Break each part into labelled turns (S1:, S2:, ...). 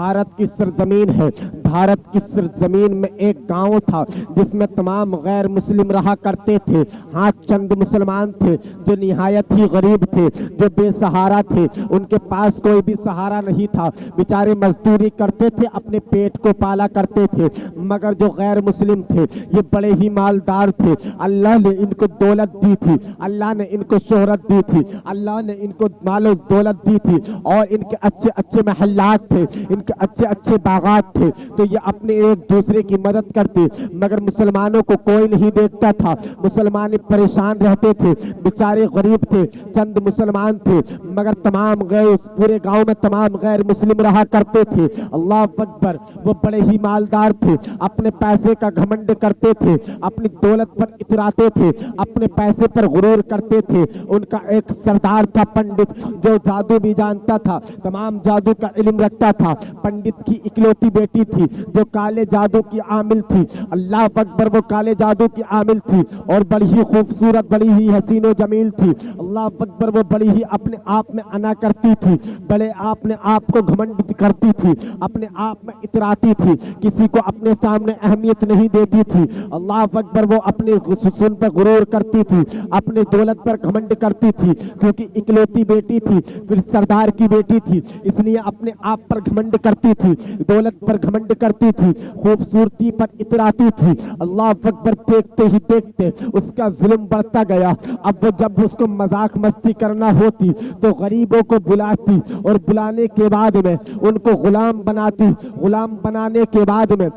S1: भारत की सरजमीन है। भारत की सरजमीन में एक गांव था जिसमें तमाम गैर मुस्लिम रहा करते थे। हाँ, चंद मुसलमान थे जो निहायत ही गरीब थे, जो बेसहारा थे, उनके पास कोई भी सहारा नहीं था। बेचारे मजदूरी करते थे, अपने पेट को पाला करते थे। मगर जो गैर मुस्लिम थे ये बड़े ही मालदार थे। अल्लाह ने इनको दौलत दी थी, अल्लाह ने इनको शोहरत दी थी, अल्लाह ने इनको मालो दौलत दी थी और इनके अच्छे अच्छे महल्लात थे, इनके अच्छे अच्छे बागात थे। तो ये अपने एक दूसरे की मदद करते। मगर मुसलमानों को कोई नहीं देखता था, मुसलमान परेशान रहते थे, बेचारे गरीब थे, चंद मुसलमान थे। मगर तमाम गैर पूरे गांव में तमाम गैर मुस्लिम रहा करते थे। अल्लाह अकबर, वो बड़े ही मालदार थे, अपने पैसे का घमंड करते थे, अपनी दौलत पर इतराते थे, अपने पैसे पर गुरूर करते थे। उनका एक सरदार था पंडित, जो जादू भी जानता था, तमाम जादू का इल्म रखता था। पंडित की इकलौती बेटी थी जो काले जादू की आमिल थी। अल्लाह अकबर, वो काले जादू की आमिल थी और बड़ी ही खूबसूरत, बड़ी ही हसीनो जमील थी। अल्लाह अकबर, वो बड़ी ही अपने आप में अना करती थी, बड़े अपने आप को घमंड करती थी, अपने आप में इतराती थी, किसी को अपने सामने अहमियत नहीं देती थी। अल्लाह अकबर, वो अपने हुस्न पर गुरूर करती थी, अपनी दौलत पर घमंड करती थी, क्योंकि इकलौती बेटी थी, फिर सरदार की बेटी थी, इसलिए अपने आप पर घमंड करती थी, दौलत पर घमंड करती थी, खूबसूरती पर इतराती थी। अल्लाह अकबर, देखते ही देखते उसका जुल्म बढ़ता गया। अब वो जब उसको मजाक मस्ती करना होती तो गरीबों को बुलाती और बुलाने के बाद में उनको गुलाम बनाती, गुलाम बनाने के बाद में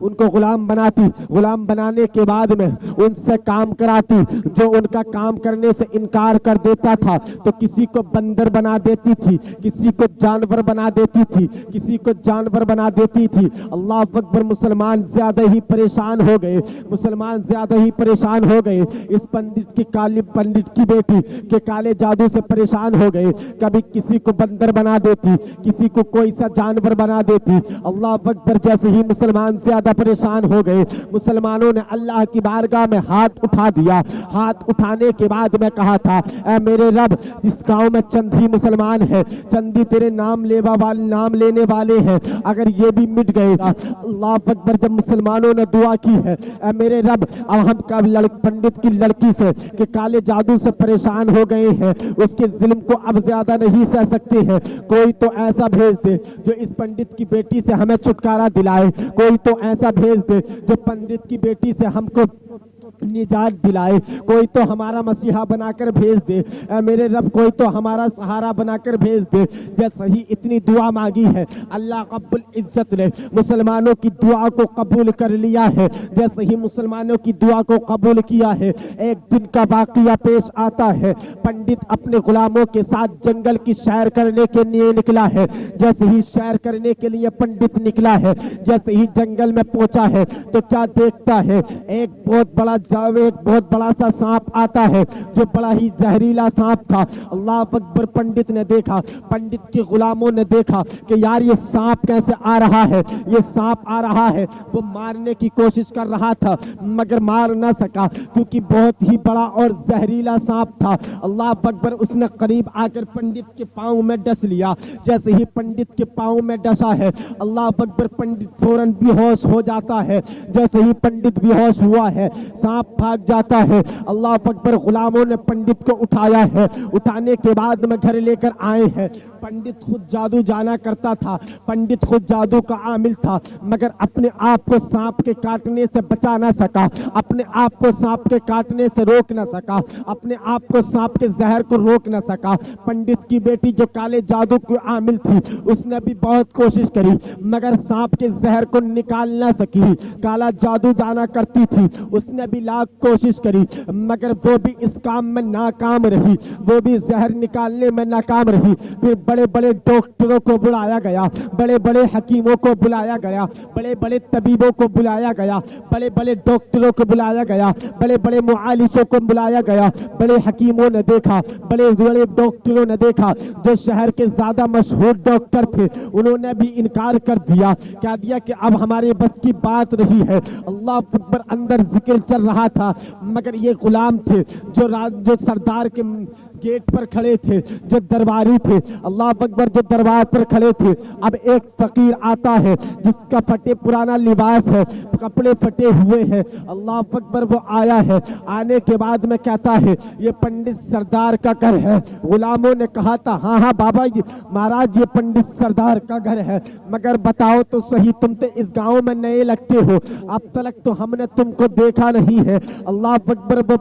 S1: उनको गुलाम बनाती, गुलाम बनाने के बाद में उनसे काम कराती। जो उनका काम करने से इनकार कर देता था तो किसी को बंदर बना देती थी, किसी को जानवर बना देती थी, किसी को जानवर बना देती थी। अल्लाह अकबर, मुसलमान ज्यादा ही परेशान हो गए, मुसलमान ज्यादा ही परेशान हो गए। इस पंडित की बेटी के काले जादू से परेशान हो गए। कभी किसी को बंदर बना देती, किसी को कोई सा जानवर बना देती। अल्लाह अकबर, जैसे ही मुसलमान ज्यादा परेशान हो गए, मुसलमानों ने अल्लाह की बारगाह में हाथ उठा दिया। हाथ उठाने के बाद में कहा था, ऐ मेरे रब, इस गांव में चंद ही मुसलमान है, चंद ही तेरे नाम लेने वाले हैं, अगर ये भी मिट गए। अल्लाह अकबर, जब मुसलमानों ने दुआ की है, ऐ मेरे रब, अब हम पंडित की लड़की से के काले जादू से परेशान हो गए हैं, उसके जुल्म को अब ज्यादा नहीं सह सकते हैं, कोई तो ऐसा भेज दे जो इस पंडित की बेटी से हमें छुटकारा दिलाए, कोई तो ऐसा भेज दे जो पंडित की बेटी से हमको निजात दिलाए, कोई तो हमारा मसीहा बनाकर भेज दे। मेरे रब, कोई तो हमारा सहारा बनाकर भेज दे। जैसे ही इतनी दुआ मांगी है, अल्लाह रब्बुल इज्जत ने मुसलमानों की दुआ को कबूल कर लिया है। जैसे ही मुसलमानों की दुआ को कबूल किया है, एक दिन का वाकया पेश आता है। पंडित अपने गुलामों के साथ जंगल की सैर करने के लिए निकला है। जैसे ही सैर करने के लिए पंडित निकला है, जैसे ही जंगल में पहुंचा है तो क्या देखता है, एक बहुत बड़ा सा सांप आता है जो बड़ा ही जहरीला सांप था। अल्लाह अकबर, पंडित ने देखा, पंडित के गुलामों ने देखा कि यार ये सांप कैसे आ रहा है, ये सांप आ रहा है। वो मारने की कोशिश कर रहा था मगर मार ना सका, क्योंकि बहुत ही बड़ा और जहरीला सांप था। अल्लाह अकबर, उसने करीब आकर पंडित के पाँव में डस लिया। जैसे ही पंडित के पाँव में डसा है, अल्लाह अकबर, पंडित फौरन बेहोश हो जाता है। जैसे ही पंडित बेहोश हुआ है, सांप भाग जाता है। अल्लाह अकबर, गुलामों ने पंडित को उठाया है, उठाने के बाद में घर लेकर आए हैं। पंडित खुद जादू जाना करता था, पंडित खुद जादू का आमिल था, मगर अपने आप को सांप के काटने से बचा ना सका, अपने आप को सांप के काटने से रोक ना सका, अपने आप को सांप के जहर को रोक ना सका। पंडित की बेटी जो काले जादू की आमिल थी, उसने भी बहुत कोशिश करी मगर सांप के जहर को निकाल ना सकी। काला जादू जाना करती थी, उसने भी लाख कोशिश करी मगर वो भी इस काम में नाकाम रही, वो भी जहर निकालने में नाकाम रही। फिर बड़े बड़े डॉक्टरों को बुलाया गया, बड़े बड़े हकीमों को बुलाया गया, बड़े बड़े तबीबों को बुलाया गया, बड़े बड़े डॉक्टरों को बुलाया गया, बड़े बड़े मुआलिजों को बुलाया गया। बड़े हकीमों ने देखा, बड़े बड़े डॉक्टरों ने देखा, जो शहर के ज्यादा मशहूर डॉक्टर थे उन्होंने भी इनकार कर दिया। क्या दिया कि अब हमारे बस की बात नहीं है। अल्लाह अकबर, अंदर जिक्र चल रहा था मगर ये गुलाम थे जो सरदार के गेट पर खड़े थे, जो दरबारी थे, अल्लाह अकबर, जो दरबार पर खड़े थे। अब एक फकीर आता है जिसका फटे पुराना लिबास है, कपड़े फटे हुए हैं। अल्लाह अकबर, वो आया है। आने के बाद में कहता है ये पंडित सरदार का घर है। गुलामों ने कहा था हाँ हाँ बाबा जी महाराज ये पंडित सरदार का घर है, मगर बताओ तो सही तुम तो इस गांव में नए लगते हो, अब तक तो हमने तुमको देखा नहीं है। अल्लाह अकबर, वो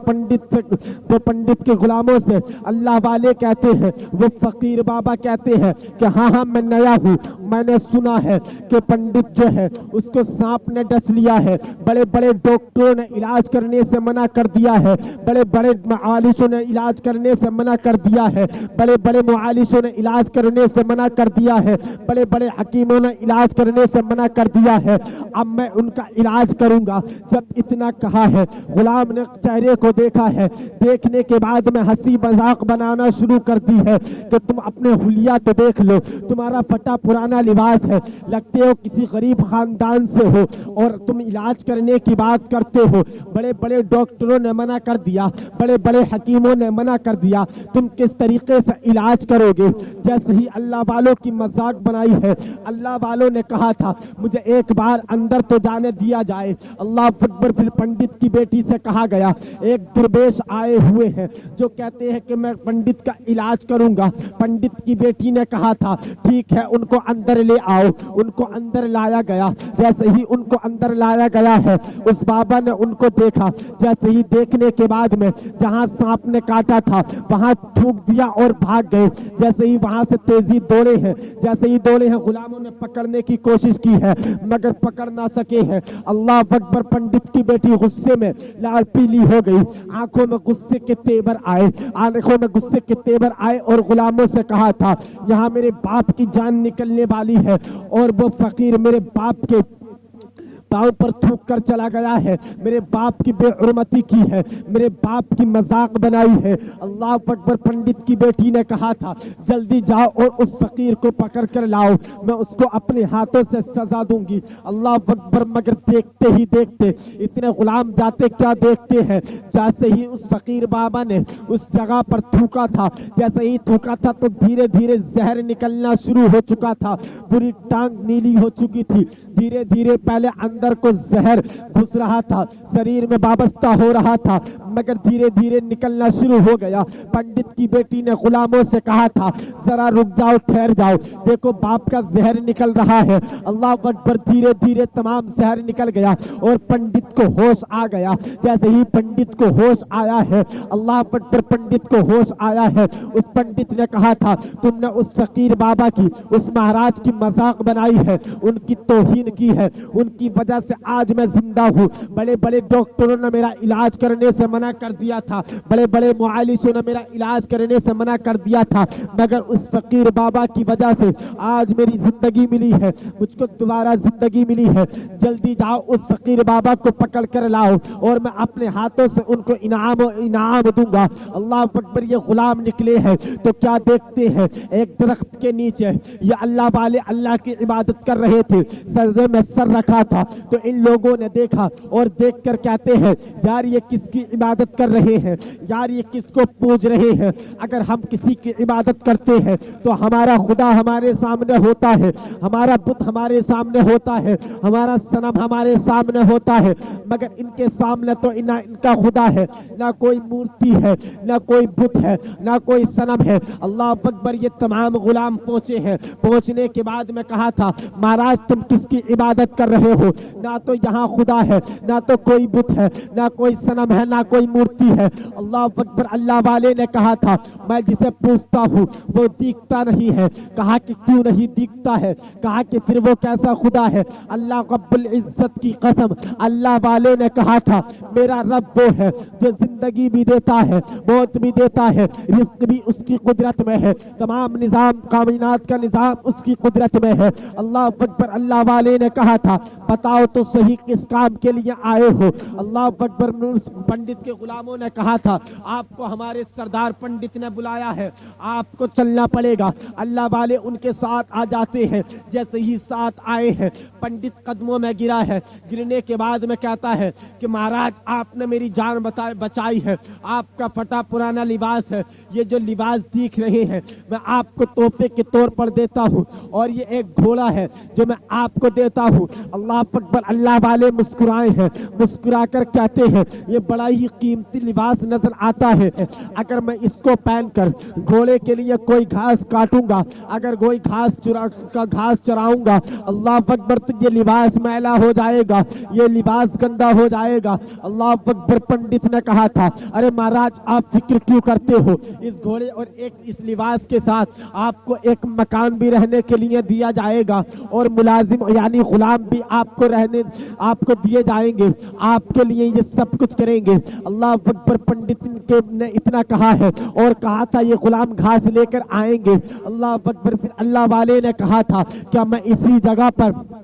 S1: पंडित के गुलामों से अल्लाह वाले कहते हैं, वो फकीर बाबा कहते हैं कि हाँ हाँ मैं नया हूँ, मैंने सुना है कि पंडित जो है उसको सांप ने डस लिया है, बड़े बड़े डॉक्टरों ने इलाज करने से मना कर दिया है, बड़े बड़े मुआलिशों ने इलाज करने से मना कर दिया है, बड़े बड़े मुआलिशों ने इलाज करने से मना कर दिया है, बड़े बड़े हकीमों ने इलाज करने से मना कर दिया है, अब मैं उनका इलाज करूंगा। जब इतना कहा है, गुलाम ने चेहरे को देखा है, देखने के बाद में हंसी मजाक बनाना शुरू कर दी है कि तुम अपने हुलिया तो देख लो, तुम्हारा फटा पुराना लिबास है, लगते हो किसी गरीब खानदान से हो और तुम इलाज करने की बात करते हो। बड़े बड़े डॉक्टरों ने मना कर दिया, बड़े बड़े हकीमों ने मना कर दिया, तुम किस तरीके से इलाज करोगे। जैसे ही अल्लाह वालों की मजाक बनाई है, अल्लाह वालों ने कहा था मुझे एक बार अंदर तो जाने दिया जाए। अल्लाह अकबर, फिर पंडित की बेटी से कहा गया, एक दुर्वेश आए हुए हैं जो कहते हैं कि मैं पंडित का इलाज करूंगा। पंडित की बेटी ने कहा था ठीक है उनको अंदर ले आओ। उनको अंदर लाया गया। जैसे ही उनको अंदर लाया गया है, उस बाबा ने उनको देखा। जैसे ही देखने के बाद में जहां सांप ने काटा था वहां थूक दिया और भाग गए। जैसे ही वहां से तेजी दौड़े हैं, जैसे ही दौड़े हैं, गुलामों ने पकड़ने की कोशिश की है मगर पकड़ ना सके हैं। अल्लाह अकबर, पंडित की बेटी गुस्से में लाल पीली हो गई, आंखों में गुस्से के तेवर आए, आंखों में गुस्से के तेवर आए और गुलामों से कहा था यहाँ मेरे बाप की जान निकलने वाली है और वो फकीर मेरे बाप के पाँव पर थूक कर चला गया है, मेरे बाप की बेहुरमती की है, मेरे बाप की मजाक बनाई है। अल्लाह अकबर, पंडित की बेटी ने कहा था जल्दी जाओ और उस फकीर को पकड़ कर लाओ, मैं उसको अपने हाथों से सजा दूंगी। अल्लाह अकबर, मगर देखते ही देखते इतने गुलाम जाते क्या देखते हैं, जैसे ही उस फकीर बाबा ने उस जगह पर थूका था, जैसे ही थूका था तो धीरे धीरे जहर निकलना शुरू हो चुका था, पूरी टांग नीली हो चुकी थी। धीरे धीरे पहले अंदर को जहर घुस रहा था, शरीर में वाबस्ता हो रहा था, मगर धीरे धीरे निकलना शुरू हो गया। पंडित की बेटी ने गुलामों से कहा था जरा रुक जाओ, ठहर जाओ, देखो बाप का जहर निकल रहा है। अल्लाह अकबर, धीरे धीरे तमाम जहर निकल गया और पंडित को होश आ गया। जैसे ही पंडित को होश आया है, अल्लाह अकबर, पंडित को होश आया है, उस पंडित ने कहा था तुमने उस फकीर बाबा की, उस महाराज की मजाक बनाई है, उनकी तौहीन की है, उनकी वजह से आज मैं जिंदा हूँ। बड़े बड़े डॉक्टरों ने मेरा इलाज करने से मना कर दिया था, बड़े बड़े मुआलिशों ने मेरा इलाज करने से मना कर दिया था, मगर उस फकीर बाबा की वजह से आज मेरी जिंदगी मिली है, मुझको दोबारा जिंदगी मिली है। जल्दी जाओ उस फकीर बाबा को पकड़ कर लाओ और मैं अपने हाथों से उनको इनाम दूंगा। अल्लाह अकबर, ये गुलाम निकले हैं तो क्या देखते हैं, एक दरख्त के नीचे ये अल्लाह वाले अल्लाह की इबादत कर रहे थे, सजदे में सर रखा था। तो इन लोगों ने देखा और देखकर कहते हैं यार ये किसकी इबादत कर रहे हैं, यार ये किसको पूज रहे हैं। अगर हम किसी की इबादत करते हैं तो हमारा खुदा हमारे सामने होता है, हमारा बुत हमारे सामने होता है, हमारा सनम हमारे सामने होता है, मगर इनके सामने तो ना इनका खुदा है, ना कोई मूर्ति है, ना कोई बुत है, ना कोई सनम है। अल्लाह अकबर, ये तमाम गुलाम पहुंचे हैं। पहुंचने के बाद में कहा था महाराज तुम किसकी इबादत कर रहे हो, ना तो यहाँ खुदा है, ना तो कोई बुत है, ना कोई सनम है, ना कोई मूर्ति है। अल्लाह अकबर, अल्लाह वाले ने कहा था मैं जिसे पूछता हूँ वो दिखता नहीं है। कहा कि क्यों नहीं दिखता है, कहा कि फिर वो कैसा खुदा है। अल्लाह रब्बुल इज्जत की कसम, अल्लाह वाले ने कहा था मेरा रब वो है जो जिंदगी भी देता है, मौत भी देता है, रिस्क भी उसकी कुदरत में है, तमाम निजाम कायनात का निजाम उसकी कुदरत में है। अल्लाह अकबर, अल्लाह वाले ने कहा था बताओ बताओ तो सही किस काम के लिए आए हो। अल्लाह अकबर। पंडित के गुलामों ने कहा था आपको हमारे सरदार पंडित ने बुलाया है, आपको चलना पड़ेगा। अल्लाह वाले उनके साथ आ जाते हैं। जैसे ही साथ आए हैं पंडित कदमों में गिरा है। गिरने के बाद में कहता है कि महाराज आपने मेरी जान बचाई है, आपका फटा पुराना लिबास है, ये जो लिबास दिख रहे हैं मैं आपको तोहफे के तौर पर देता हूँ, और ये एक घोड़ा है जो मैं आपको देता हूँ। अल्लाह अकबर। अल्लाह वाले मुस्कुराए हैं, मुस्कुरा कर कहते हैं ये बड़ा ही कीमती लिबास नजर आता है, अगर मैं इसको पहनकर घोड़े के लिए कोई घास काटूंगा, अगर कोई घास चराऊंगा, अल्लाह अकबर, तो ये लिबास मैला हो जाएगा, ये लिबास गंदा हो जाएगा। अल्लाह अकबर। पंडित ने कहा था अरे महाराज आप फिक्र क्यों करते हो, इस घोड़े और एक इस लिबास के साथ आपको एक मकान भी रहने के लिए दिया जाएगा, और मुलाजिम यानी गुलाम भी आपको दिए जाएंगे, आपके लिए ये सब कुछ करेंगे। अल्लाह अकबर। पंडित ने इतना कहा है और कहा था ये गुलाम घास लेकर आएंगे। अल्लाह अकबर। फिर अल्लाह वाले ने कहा था क्या मैं इसी जगह पर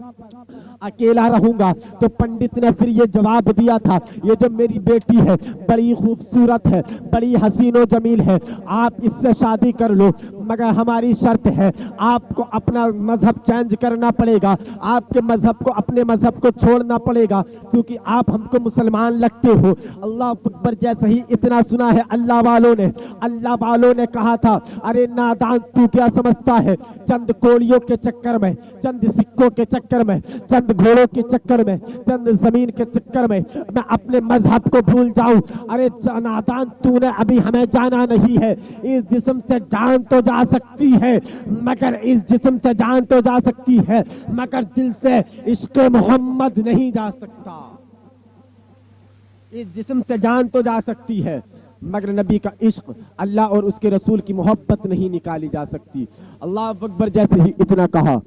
S1: अकेला रहूंगा, तो पंडित ने फिर ये जवाब दिया था ये जो मेरी बेटी है बड़ी खूबसूरत है, बड़ी हसीनो जमील है, आप इससे शादी कर लो, मगर हमारी शर्त है आपको अपना मजहब चेंज करना पड़ेगा, आपके मजहब को अपने मजहब को छोड़ना पड़ेगा, क्योंकि आप हमको मुसलमान लगते हो। अल्लाह अकबर। जैसे ही इतना सुना है अल्लाह वालों ने कहा था अरे नादान तू क्या समझता है, चंद कोड़ियों के चक्कर में, चंद सिक्कों के चक्कर में, चंद घोड़ों के चक्कर में, चंद जमीन के चक्कर में मैं अपने मजहब को भूल जाऊं। अरे नादान तूने अभी हमें जाना नहीं है, इस जिस्म से जान तो जा सकती है मगर इस जिस्म से जान तो जा सकती है मगर दिल से इश्क मोहम्मद नहीं जा सकता। इस जिस्म से जान तो जा सकती है मगर नबी का इश्क, अल्लाह और उसके रसूल की मोहब्बत नहीं निकाली जा सकती। अल्लाह अकबर। जैसे ही इतना कहा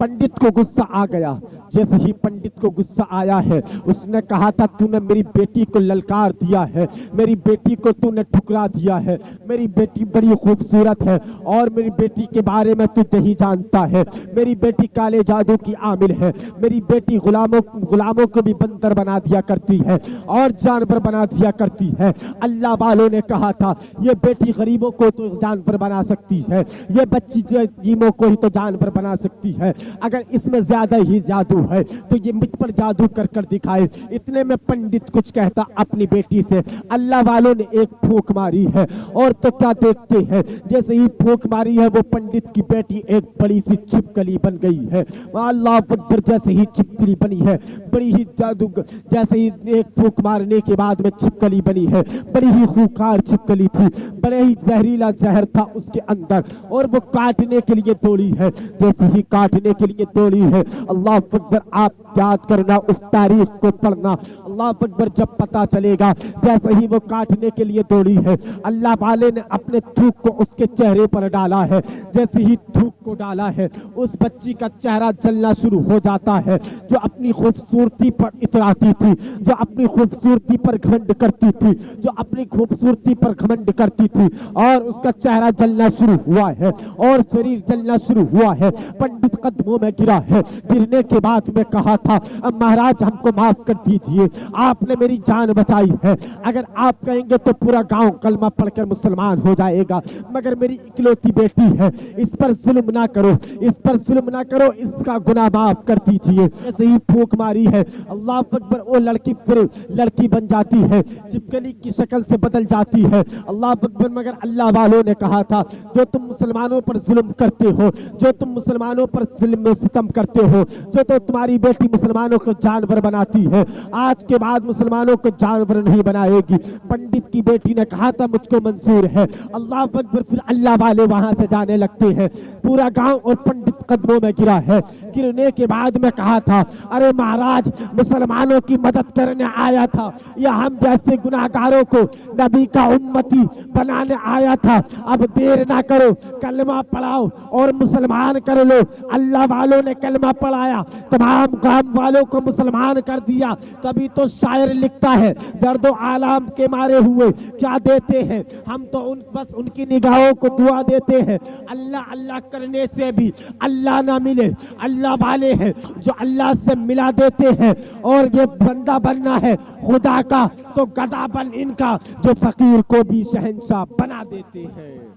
S1: पंडित को गुस्सा आ गया। जैसे ही पंडित को गुस्सा आया है उसने कहा था तूने मेरी बेटी को ललकार दिया है, मेरी बेटी को तूने ठुकरा दिया है, मेरी बेटी बड़ी खूबसूरत है और मेरी बेटी के बारे में तू नहीं जानता है, मेरी बेटी काले जादू की आमिल है, मेरी बेटी गुलामों को भी बंदर बना दिया करती है और जानवर बना दिया करती है। अल्लाह वालों ने कहा था ये बेटी गरीबों को तो जानवर बना सकती है, ये बच्ची यतीमों को ही तो जानवर बना सकती है, अगर इसमें ज्यादा ही जादू है तो ये मुझ पर जादू कर कर दिखाए। इतने में पंडित कुछ कहता अपनी बेटी से। अल्लाह वालों ने एक फूंक मारी है और तो क्या देखते हैं जैसे ही फूंक मारी है वो पंडित की बेटी एक बड़ी सी छिपकली बन गई है। अल्लाह अकबर। जैसे ही छिपकली बनी है बड़ी ही जादू, जैसे ही एक फूंक मारने के बाद में छिपकली बनी है, बड़ी ही खूंखार छिपकली थी, बड़े ही जहरीला जहर था उसके अंदर और वो काटने के लिए दौड़ी है। जैसे ही काटने के लिए दौड़ी है अल्लाह अकबर। आप याद करना उस तारीख को पढ़ना। अल्लाह अकबर। जब पता चलेगा जैसे ही वो काटने के लिए दौड़ी है अल्लाह वाले ने अपने थूक को उसके चेहरे पर डाला है। जैसे ही थूक को डाला है उस बच्ची का चेहरा जलना शुरू हो जाता है, जो अपनी खूबसूरती पर इतराती थी, जो अपनी खूबसूरती पर घमंड करती थी, जो अपनी खूबसूरती पर घमंड करती थी, और उसका चेहरा जलना शुरू हुआ है और शरीर जलना शुरू हुआ है। पंडित कदमों में गिरा है। गिरने के बाद में कहा था महाराज हमको माफ कर दीजिए, आपने मेरी जान बचाई है, अगर आप कहेंगे तो पूरा गांव कलमा पढ़कर मुसलमान हो जाएगा, मगर मेरी इकलौती बेटी है, इस पर जुल्म ना करो, इस पर जुल्म ना करो, इसका गुनाह माफ कर दीजिए। ऐसे ही फूंक मारी है अल्लाह अकबर। वो लड़की फिर लड़की बन जाती है, छिपकली की शक्ल से बदल जाती है। अल्लाह अकबर। मगर अल्लाह वालों ने कहा था जो तुम मुसलमानों पर जुल्म करते हो, जो तुम मुसलमानों पर जुल्म सितम करते हो, जो तो तुम्हारी बेटी मुसलमानों को जानवर बनाती है, आज के बाद मुसलमानों को जानवर नहीं बनाएगी। पंडित की बेटी ने कहा था मुझको मंजूर है। अल्लाह अकबर। फिर अल्लाह वाले वहां से जाने लगते हैं। पूरा गांव और पंडित कदमों में गिरा है। गिरने के बाद में कहा था अरे महाराज मुसलमानों की मदद करने आया था, या हम जैसे गुनाहगारों को नबी का उम्मती बनाने आया था, अब देर ना करो, कलमा पढ़ाओ और मुसलमान कर लो। अल्लाह वालों ने कलमा पढ़ाया तो तमाम काम वालों को मुसलमान कर दिया। तभी तो शायर लिखता है, दर्दो आलाम के मारे हुए क्या देते हैं हम तो बस उनकी निगाहों को दुआ देते हैं। अल्लाह अल्लाह करने से भी अल्लाह ना मिले, अल्लाह वाले हैं जो अल्लाह से मिला देते हैं। और ये बंदा बनना है खुदा का तो गदा बन इनका, जो फकीर को भी शहंशाह बना देते हैं।